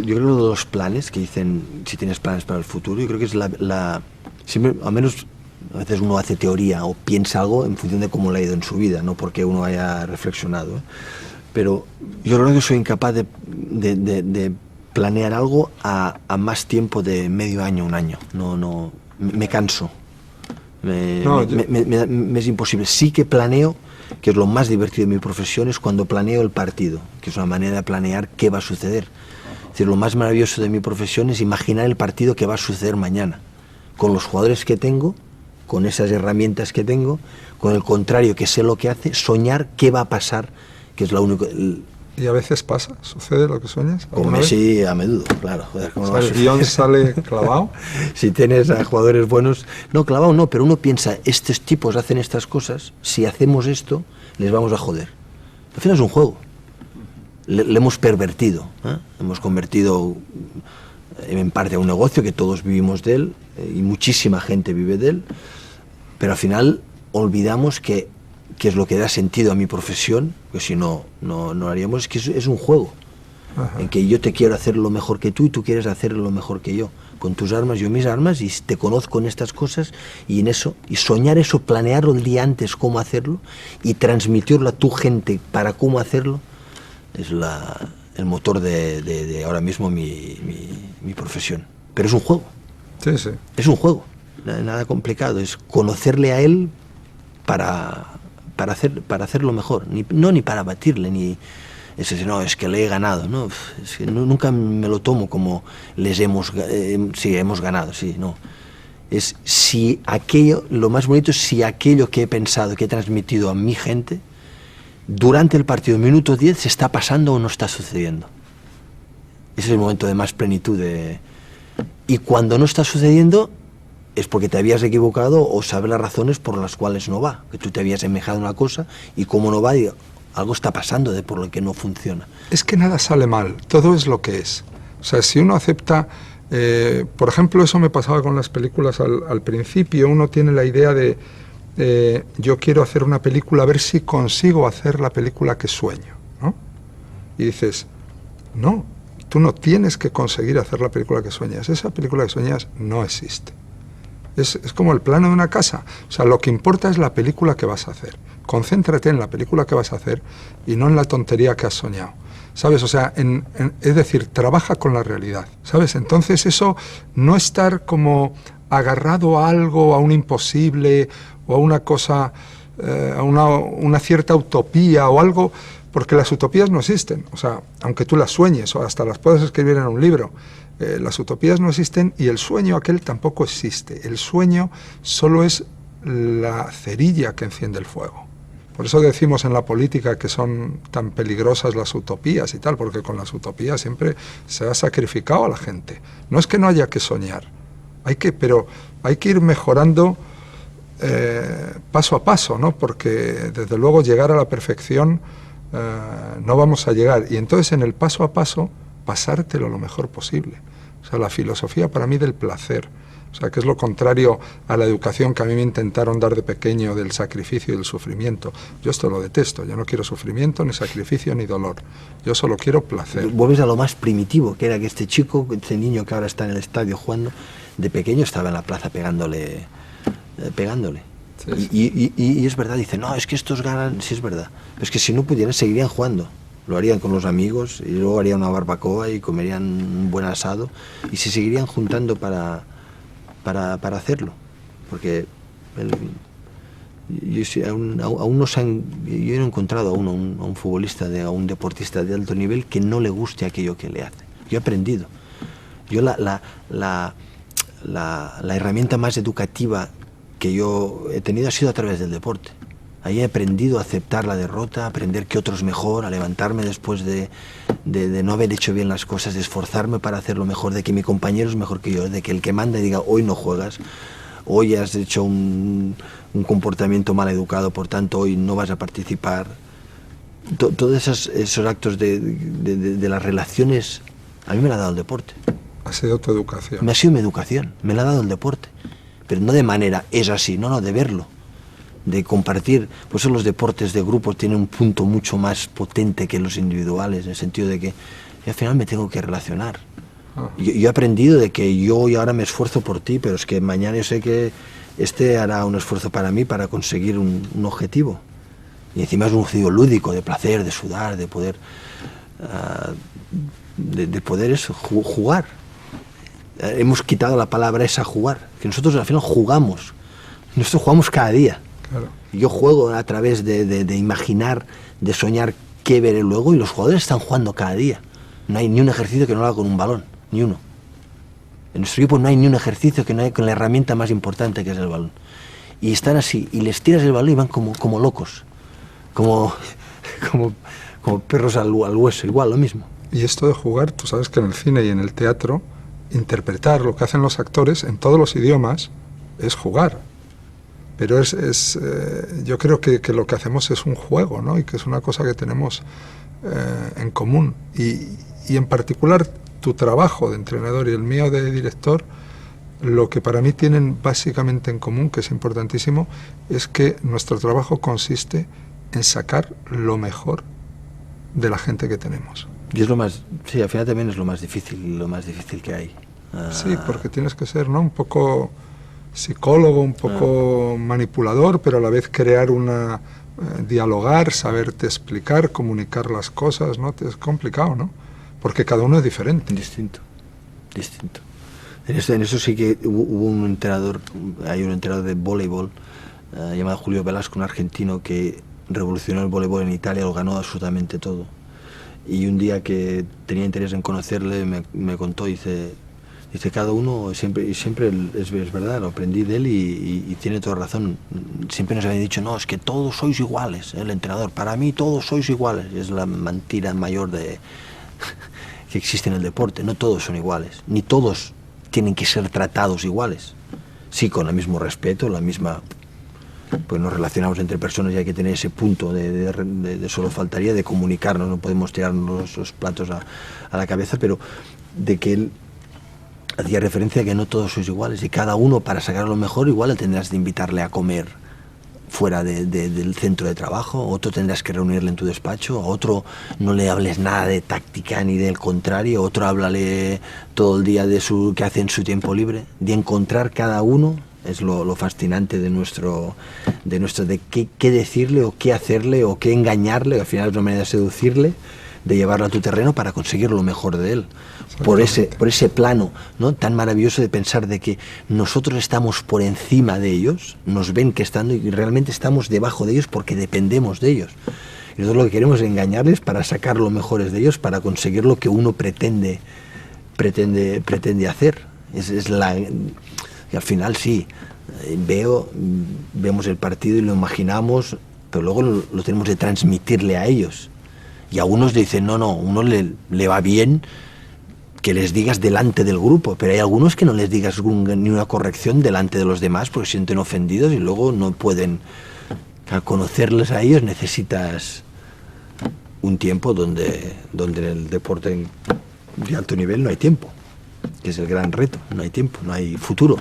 Yo creo que los planes que dicen, si tienes planes para el futuro, yo creo que es siempre, al menos a veces uno hace teoría o piensa algo en función de cómo le ha ido en su vida, no porque uno haya reflexionado, ¿eh? Pero yo creo que soy incapaz de planear algo a más tiempo de medio año, un año. No, me canso. Me es imposible. Sí que planeo, que es lo más divertido de mi profesión, es cuando planeo el partido, que es una manera de planear qué va a suceder. Es decir, lo más maravilloso de mi profesión es imaginar el partido que va a suceder mañana, con los jugadores que tengo, con esas herramientas que tengo, con el contrario que sé lo que hace, soñar qué va a pasar, que es lo único. ¿Y a veces pasa? ¿Sucede lo que sueñas? Como Messi, a menudo, claro. Joder, ¿cómo o sea, ¿el guión sale clavado? Si tienes a jugadores buenos... No, clavado no, pero uno piensa, estos tipos hacen estas cosas, si hacemos esto, les vamos a joder. Al final es un juego. Le hemos pervertido, ¿eh? Hemos convertido en parte a un negocio que todos vivimos de él, y muchísima gente vive de él, pero al final olvidamos que es lo que da sentido a mi profesión, que si no lo haríamos, es que es un juego. Ajá. En que yo te quiero hacer lo mejor que tú y tú quieres hacer lo mejor que yo, con tus armas, yo mis armas, y te conozco en estas cosas, y en eso, y soñar eso, planearlo el día antes cómo hacerlo, y transmitirlo a tu gente para cómo hacerlo, es el motor de ahora mismo mi profesión. Pero es un juego. Sí, sí. Es un juego, nada complicado, es conocerle a él para hacerlo mejor, ni para batirle, ni eso, no, es que le he ganado, no, es que nunca me lo tomo como sí, hemos ganado, sí, no. Es si aquello, lo más bonito es si aquello que he pensado, que he transmitido a mi gente, durante el partido, minuto 10, se está pasando o no está sucediendo. Ese es el momento de más plenitud. Y cuando no está sucediendo, es porque te habías equivocado o sabes las razones por las cuales no va, que tú te habías semejado una cosa y como no va, algo está pasando por lo que no funciona. Es que nada sale mal, todo es lo que es. O sea, si uno acepta, por ejemplo, eso me pasaba con las películas al principio, uno tiene la idea de yo quiero hacer una película, a ver si consigo hacer la película que sueño, ¿no? Y dices, no, tú no tienes que conseguir hacer la película que sueñas, esa película que sueñas no existe. Es como el plano de una casa. O sea, lo que importa es la película que vas a hacer. Concéntrate en la película que vas a hacer y no en la tontería que has soñado. ¿Sabes? O sea, es decir, trabaja con la realidad. ¿Sabes? Entonces eso, no estar como agarrado a algo, a un imposible o a una cosa, a una cierta utopía o algo, porque las utopías no existen. O sea, aunque tú las sueñes o hasta las puedas escribir en un libro, las utopías no existen y el sueño aquel tampoco existe. El sueño solo es la cerilla que enciende el fuego. Por eso decimos en la política que son tan peligrosas las utopías y tal, porque con las utopías siempre se ha sacrificado a la gente. No es que no haya que soñar, pero hay que ir mejorando paso a paso, ¿no? Porque desde luego llegar a la perfección no vamos a llegar. Y entonces en el paso a paso pasártelo lo mejor posible. O sea, la filosofía para mí del placer, o sea, que es lo contrario a la educación que a mí me intentaron dar de pequeño del sacrificio y del sufrimiento. Yo esto lo detesto, yo no quiero sufrimiento, ni sacrificio, ni dolor. Yo solo quiero placer. Vuelves a lo más primitivo, que era que este chico, este niño que ahora está en el estadio jugando, de pequeño estaba en la plaza pegándole. Sí, sí. Y es verdad, dice, no, es que estos ganan, sí es verdad. Pero es que si no pudieran, seguirían jugando. Lo harían con los amigos y luego harían una barbacoa y comerían un buen asado y se seguirían juntando para hacerlo. Porque aún no yo no he encontrado a un futbolista, a un deportista de alto nivel que no le guste aquello que le hace. Yo he aprendido. Yo la herramienta más educativa que yo he tenido ha sido a través del deporte. Ahí he aprendido a aceptar la derrota, a aprender que otro es mejor, a levantarme después de no haber hecho bien las cosas, de esforzarme para hacerlo mejor, de que mi compañero es mejor que yo, de que el que manda diga, hoy no juegas, hoy has hecho un comportamiento mal educado, por tanto hoy no vas a participar. Todos esos actos de las relaciones, a mí me la ha dado el deporte. Ha sido tu educación. Me ha sido mi educación, me la ha dado el deporte. Pero no de manera, es así, no, de verlo. De compartir, por eso los deportes de grupo tienen un punto mucho más potente que los individuales, en el sentido de que y al final me tengo que relacionar. Yo he aprendido de que yo hoy ahora me esfuerzo por ti, pero es que mañana yo sé que este hará un esfuerzo para mí para conseguir un objetivo. Y encima es un objetivo lúdico, de placer, de sudar, de poder, de poder eso, jugar. Hemos quitado la palabra esa jugar, que nosotros al final jugamos. Nosotros jugamos cada día. Claro. Yo juego a través de imaginar, de soñar qué veré luego, y los jugadores están jugando cada día. No hay ni un ejercicio que no haga con un balón, ni uno. En nuestro equipo no hay ni un ejercicio que no haya con la herramienta más importante, que es el balón. Y están así, y les tiras el balón y van como locos, como perros al hueso, igual, lo mismo. Y esto de jugar, tú sabes que en el cine y en el teatro, interpretar lo que hacen los actores en todos los idiomas es jugar. Pero yo creo que lo que hacemos es un juego, ¿no? Y que es una cosa que tenemos en común. Y en particular tu trabajo de entrenador y el mío de director, lo que para mí tienen básicamente en común, que es importantísimo, es que nuestro trabajo consiste en sacar lo mejor de la gente que tenemos. Y es lo más, sí, al final también es lo más difícil que hay. Sí, porque tienes que ser, ¿no?, un poco psicólogo, un poco manipulador, pero a la vez crear dialogar, saberte explicar, comunicar las cosas, ¿no? Es complicado, ¿no? Porque cada uno es diferente. Distinto. En eso sí que hubo un entrenador, hay un entrenador de voleibol llamado Julio Velasco, un argentino que revolucionó el voleibol en Italia, lo ganó absolutamente todo. Y un día que tenía interés en conocerle, me contó, dice, cada uno, siempre es verdad, lo aprendí de él y tiene toda razón. Siempre nos había dicho, no, es que todos sois iguales, el entrenador, para mí todos sois iguales. Y es la mentira mayor que existe en el deporte. No todos son iguales, ni todos tienen que ser tratados iguales. Sí, con el mismo respeto, la misma... Pues nos relacionamos entre personas y hay que tener ese punto de solo faltaría, de comunicarnos, no podemos tirarnos los platos a la cabeza, pero de que él hacía referencia a que no todos sois iguales y cada uno, para sacar lo mejor, igual le tendrás de invitarle a comer fuera del centro de trabajo, otro tendrás que reunirle en tu despacho, a otro no le hables nada de táctica ni del contrario, otro háblale todo el día de qué hace en su tiempo libre, de encontrar cada uno. Es lo fascinante de qué decirle o qué hacerle o qué engañarle, al final es una manera de seducirle, de llevarlo a tu terreno para conseguir lo mejor de él. Por ese plano, ¿no?, tan maravilloso de pensar de que nosotros estamos por encima de ellos, nos ven que estando y realmente estamos debajo de ellos porque dependemos de ellos. Y nosotros lo que queremos es engañarles para sacar lo mejor de ellos, para conseguir lo que uno pretende hacer. Y al final sí, vemos el partido y lo imaginamos, pero luego lo tenemos de transmitirle a ellos. Y a unos le dicen, no, uno le va bien que les digas delante del grupo, pero hay algunos que no les digas ni una corrección delante de los demás porque se sienten ofendidos y luego no pueden. Al conocerles a ellos necesitas un tiempo donde en el deporte de alto nivel no hay tiempo, que es el gran reto, no hay tiempo, no hay futuro.